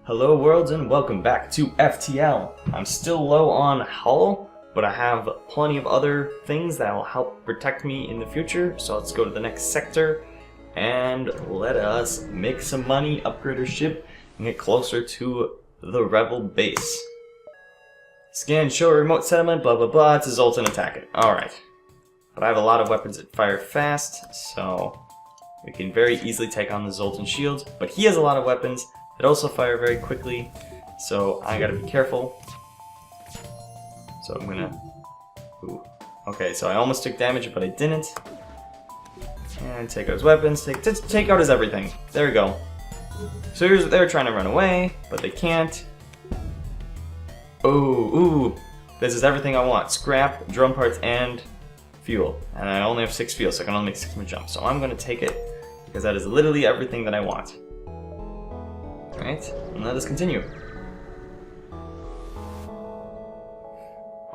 Hello worlds and welcome back to FTL. I'm still low on hull, but I have plenty of other things that will help protect me in the future. So let's go to the next sector and let us make some money, upgrade our ship, and get closer to the rebel base. Scan, show remote settlement, blah blah blah, it's a Zoltan attack it. Alright. But I have a lot of weapons that fire fast, so we can very easily take on the Zoltan shield. But he has a lot of weapons that also fire very quickly, so I gotta be careful. So I'm gonna... Ooh. Okay, so I almost took damage, but I didn't. And take out his weapons, take out his everything. There we go. So they're trying to run away, but they can't. Ooh, this is everything I want. Scrap, drum parts, and fuel. And I only have 6 fuel, so I can only make 6 more jumps. So I'm gonna take it, because that is literally everything that I want. Alright, and let us continue.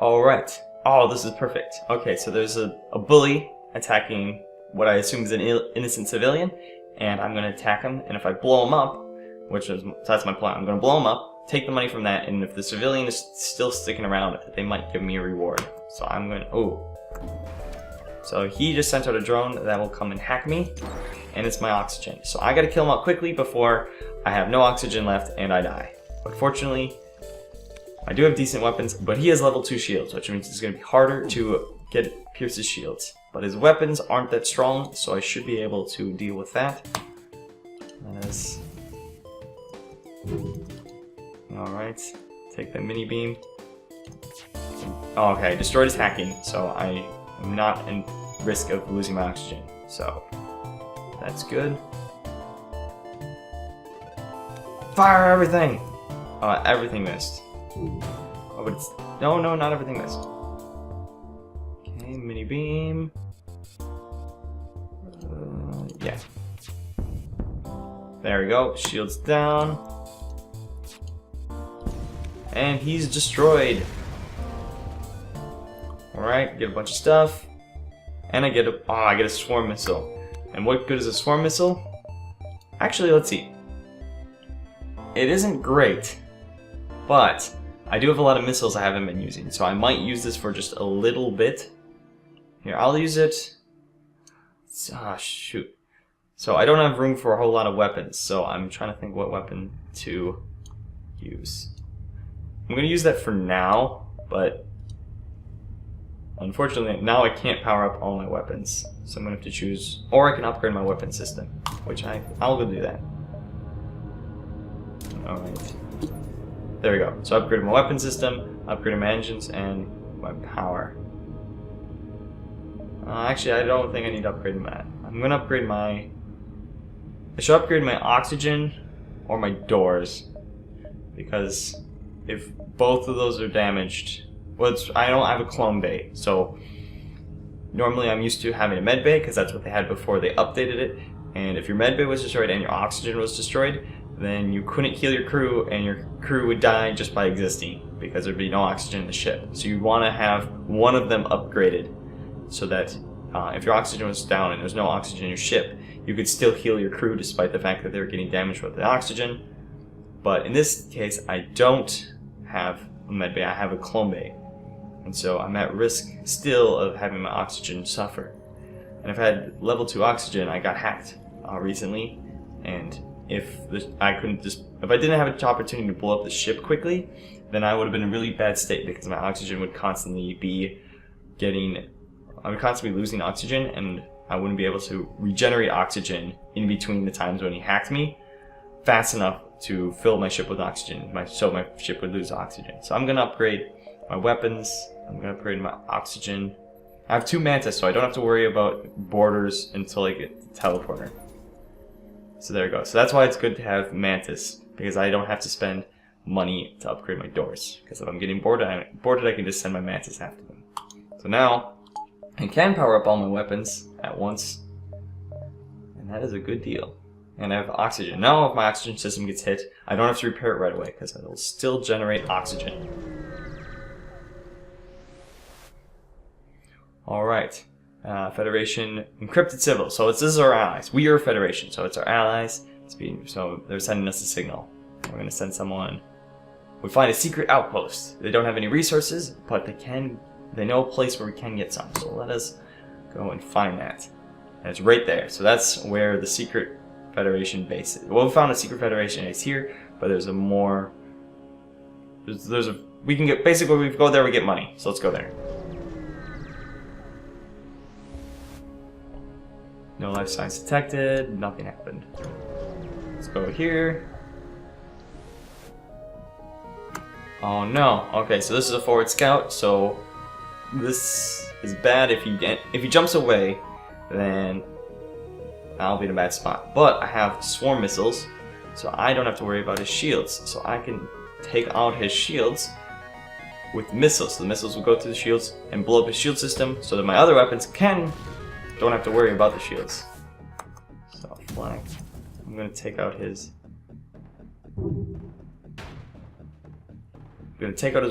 Alright. Oh, this is perfect. Okay, so there's a bully attacking what I assume is an innocent civilian, and I'm going to attack him, and if I blow him up, that's my plan, I'm going to blow him up, take the money from that, and if the civilian is still sticking around, they might give me a reward. So I'm going to... Ooh. So he just sent out a drone that will come and hack me, and it's my oxygen. So I gotta kill him out quickly before I have no oxygen left and I die. But fortunately, I do have decent weapons, but he has level 2 shields, which means it's gonna be harder to pierce his shields. But his weapons aren't that strong, so I should be able to deal with that. Alright, take the mini beam. Oh, okay, destroyed his hacking, so I am not in risk of losing my oxygen. So that's good. Fire everything! Everything missed. Oh, but it's... No, not everything missed. Okay, mini beam. Yeah. There we go. Shield's down. And he's destroyed. Alright, get a bunch of stuff. And I get a swarm missile. And what good is a swarm missile? Actually, let's see. It isn't great, but I do have a lot of missiles I haven't been using, so I might use this for just a little bit. Here, I'll use it. Shoot. So I don't have room for a whole lot of weapons, so I'm trying to think what weapon to use. I'm going to use that for now, but unfortunately, now I can't power up all my weapons, so I'm going to have to choose, or I can upgrade my weapon system, which I'll go do that. Alright. There we go. So I upgraded my weapon system, upgraded my engines, and my power. Actually, I don't think I need to upgrade that. I'm going to upgrade my... I should upgrade my oxygen or my doors, because if both of those are damaged... Well, I don't have a clone bay, so normally I'm used to having a med bay because that's what they had before they updated it. And if your med bay was destroyed and your oxygen was destroyed, then you couldn't heal your crew and your crew would die just by existing because there'd be no oxygen in the ship. So you want to have one of them upgraded so that if your oxygen was down and there's no oxygen in your ship, you could still heal your crew despite the fact that they were getting damaged with the oxygen. But in this case, I don't have a med bay, I have a clone bay. And so I'm at risk still of having my oxygen suffer. And if I had level 2 oxygen, I got hacked recently, and if I didn't have an opportunity to blow up the ship quickly, then I would have been in a really bad state because my oxygen would constantly be I would constantly be losing oxygen, and I wouldn't be able to regenerate oxygen in between the times when he hacked me fast enough to fill my ship with oxygen, so my ship would lose oxygen. So I'm going to upgrade my weapons, I'm going to upgrade my oxygen. I have 2 mantis, so I don't have to worry about borders until I get the teleporter. So there we go. So that's why it's good to have mantis, because I don't have to spend money to upgrade my doors. Because if I'm getting bored, I can just send my mantis after them. So now, I can power up all my weapons at once, and that is a good deal. And I have oxygen. Now if my oxygen system gets hit, I don't have to repair it right away, because it'll still generate oxygen. Alright, Federation encrypted civil. So this is our allies. We are a Federation, so it's our allies. So they're sending us a signal. We're going to send someone. We find a secret outpost. They don't have any resources, but they know a place where we can get some. So let us go and find that. And it's right there. So that's where the secret Federation base is. Well, we found a secret Federation base here, but there's a more... There's a... We can get... Basically, when we go there, we get money. So let's go there. No life signs detected. Nothing happened. Let's go here. Oh no. Okay, so this is a forward scout, so this is bad if he jumps away, then I'll be in a bad spot. But I have swarm missiles, so I don't have to worry about his shields. So I can take out his shields with missiles. So the missiles will go through the shields and blow up his shield system so that my other weapons don't have to worry about the shields. So flank. I'm gonna take out his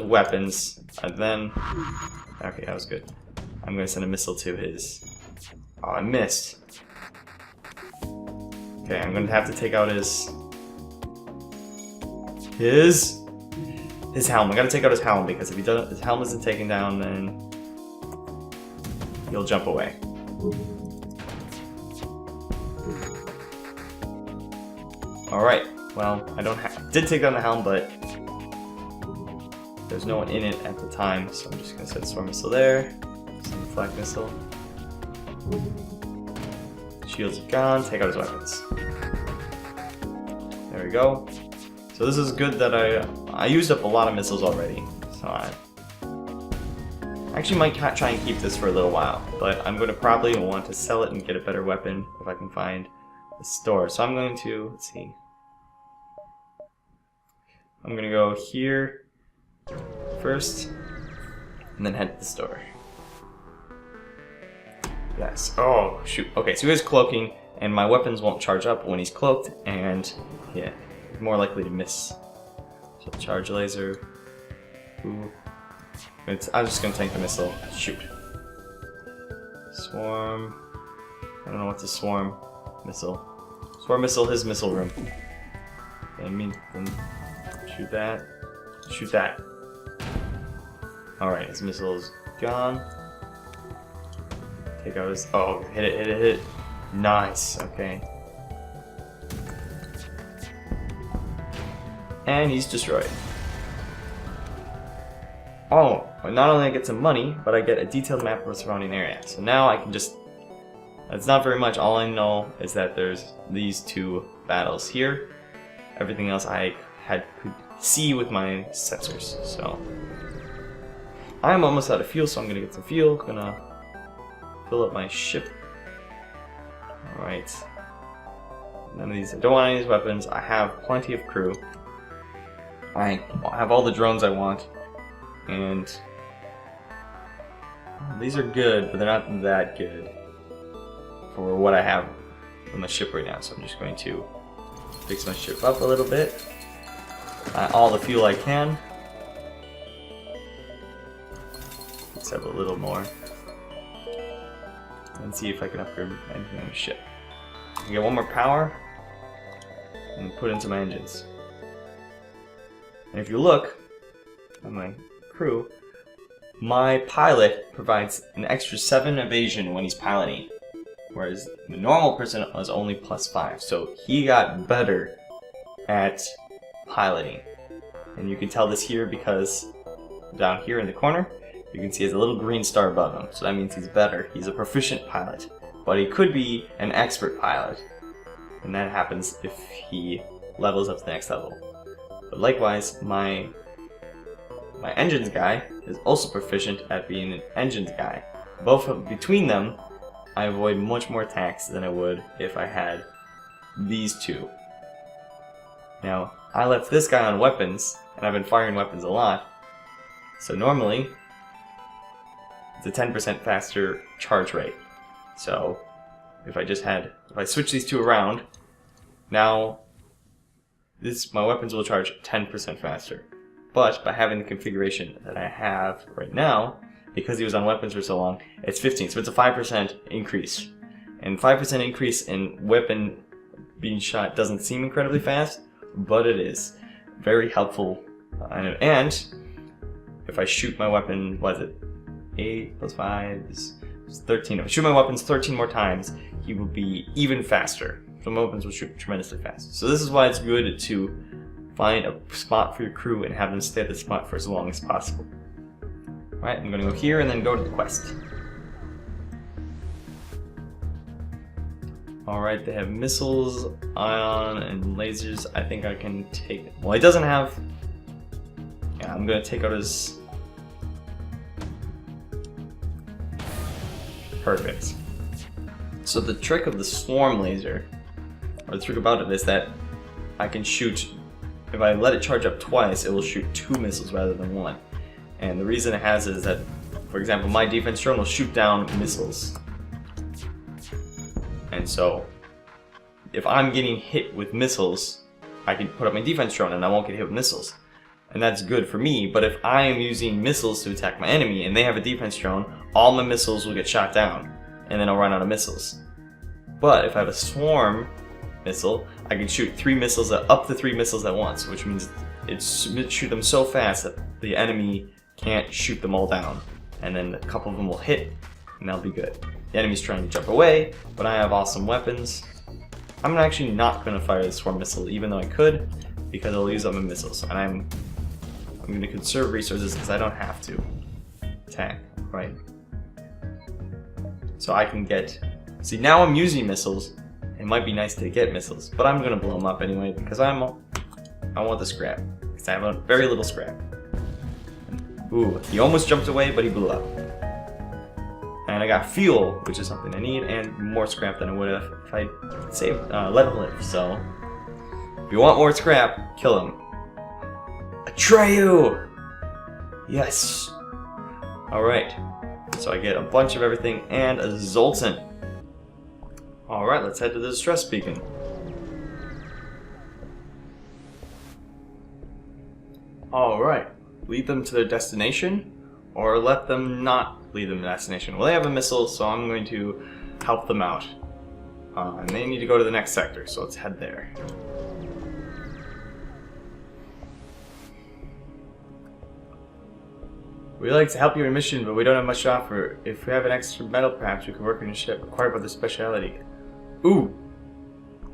weapons, and then... Okay, that was good. I'm gonna send a missile to his... Oh, I missed. Okay, I'm gonna have to take out his helm. I gotta take out his helm, because if his helm isn't taken down, then he'll jump away. Alright, well, did take down the helm, but there's no one in it at the time, so I'm just gonna set a swarm missile there, send a flak missile. Shields are gone, take out his weapons. There we go. So this is good that I used up a lot of missiles already, so I actually might try and keep this for a little while, but I'm going to probably want to sell it and get a better weapon if I can find a store. So I'm going to, let's see, I'm going to go here first, and then head to the store. Yes. Oh, shoot. Okay, so he is cloaking, and my weapons won't charge up when he's cloaked, and yeah, he's more likely to miss. So charge laser. Ooh. I'm just gonna tank the missile. Shoot. Swarm. I don't know what's a swarm missile. Swarm missile, his missile room. Then shoot that. Shoot that. Alright, his missile is gone. Take out his... Oh, hit it, hit it, hit it. Nice, okay. And he's destroyed. Oh, not only I get some money, but I get a detailed map of the surrounding area. So now I can just... It's not very much. All I know is that there's these two battles here. Everything else I could see with my sensors. So I'm almost out of fuel, so I'm gonna get some fuel. Gonna fill up my ship. Alright. None of these. I don't want any of these weapons. I have plenty of crew. I have all the drones I want. And these are good, but they're not that good for what I have on my ship right now. So I'm just going to fix my ship up a little bit. All the fuel I can. Let's have a little more. And see if I can upgrade anything on the ship. I get one more power and put into my engines. And if you look at my crew, my pilot provides an extra 7 evasion when he's piloting, whereas the normal person was only +5. So he got better at piloting. And you can tell this here because down here in the corner, you can see he has a little green star above him. So that means he's better. He's a proficient pilot. But he could be an expert pilot. And that happens if he levels up to the next level. But likewise, my engines guy is also proficient at being an engines guy. Between them, I avoid much more attacks than I would if I had these two. Now, I left this guy on weapons, and I've been firing weapons a lot. So normally, it's a 10% faster charge rate. So if I switch these two around, now my weapons will charge 10% faster. But by having the configuration that I have right now, because he was on weapons for so long, it's 15, so it's a 5% increase. And 5% increase in weapon being shot doesn't seem incredibly fast, but it is. very helpful. And if I shoot my weapon, what is it? 8 plus 5 is 13. If I shoot my weapons 13 more times, he will be even faster. So my weapons will shoot tremendously fast. So this is why it's good to find a spot for your crew and have them stay at the spot for as long as possible. Alright, I'm gonna go here and then go to the quest. Alright, they have missiles, ion, and lasers. I think I can take... Well, he doesn't have... Yeah, I'm gonna take out his... Perfect. So the trick of the swarm laser, or the trick about it, is that I can shoot... If I let it charge up twice, it will shoot 2 missiles rather than 1. And the reason it has is that, for example, my defense drone will shoot down missiles. And so, if I'm getting hit with missiles, I can put up my defense drone and I won't get hit with missiles. And that's good for me, but if I am using missiles to attack my enemy and they have a defense drone, all my missiles will get shot down, and then I'll run out of missiles. But if I have a swarm missile, I can shoot 3 missiles up to 3 missiles at once, which means it shoot them so fast that the enemy can't shoot them all down. And then a couple of them will hit, and that'll be good. The enemy's trying to jump away, but I have awesome weapons. I'm actually not going to fire the swarm missile, even though I could, because I'll use up my missiles. And I'm going to conserve resources because I don't have to attack, right? So I can get... See, now I'm using missiles. It might be nice to get missiles, but I'm going to blow them up anyway because I want the scrap. Because I have a very little scrap. Ooh, he almost jumped away, but he blew up. And I got fuel, which is something I need, and more scrap than I would have if I let him live. So, if you want more scrap, kill him. Atreyu! Yes! Alright, so I get a bunch of everything and a Zoltan. Alright, let's head to the distress beacon. Alright, lead them to their destination, or let them not lead them to the destination. Well, they have a missile, so I'm going to help them out. And they need to go to the next sector, so let's head there. We'd like to help you in your mission, but we don't have much to offer. If we have an extra metal, perhaps we could work on your ship, acquired by the speciality. Ooh!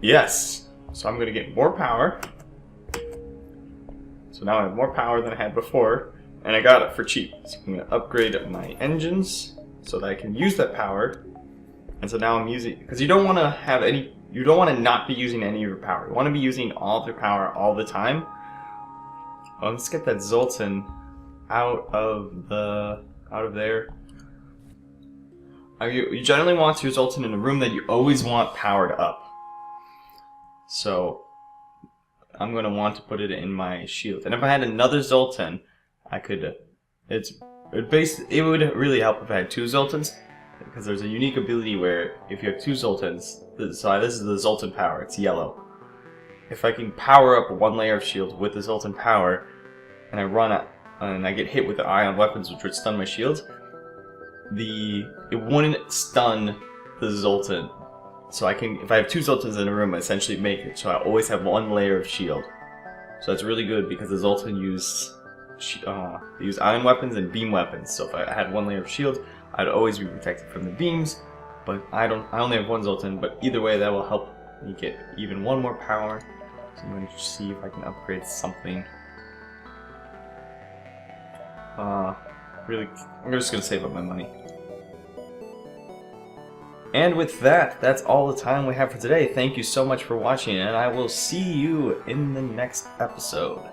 Yes! So I'm going to get more power. So now I have more power than I had before, and I got it for cheap. So I'm going to upgrade my engines so that I can use that power. And so now I'm using, because you don't want to have any, you don't want to not be using any of your power. You want to be using all of your power all the time. Well, let's get that Zoltan out of there. You generally want to use Zoltan in a room that you always want powered up. So I'm going to want to put it in my shield. And if I had another Zoltan, I could, it would really help if I had 2 Zoltans, because there's a unique ability where if you have 2 Zoltans, so this is the Zoltan power, it's yellow. If I can power up 1 layer of shield with the Zoltan power, and I run up, and I get hit with the ion weapons which would stun my shield, it wouldn't stun the Zoltan. So I can, if I have 2 Zoltans in a room, I essentially make it so I always have 1 layer of shield. So that's really good because the Zoltan use ion weapons and beam weapons. So if I had 1 layer of shield, I'd always be protected from the beams. But I only have 1 Zoltan, but either way that will help me get even 1 more power. So I'm going to see if I can upgrade something. Really, I'm just going to save up my money. And with that, that's all the time we have for today. Thank you so much for watching, and I will see you in the next episode.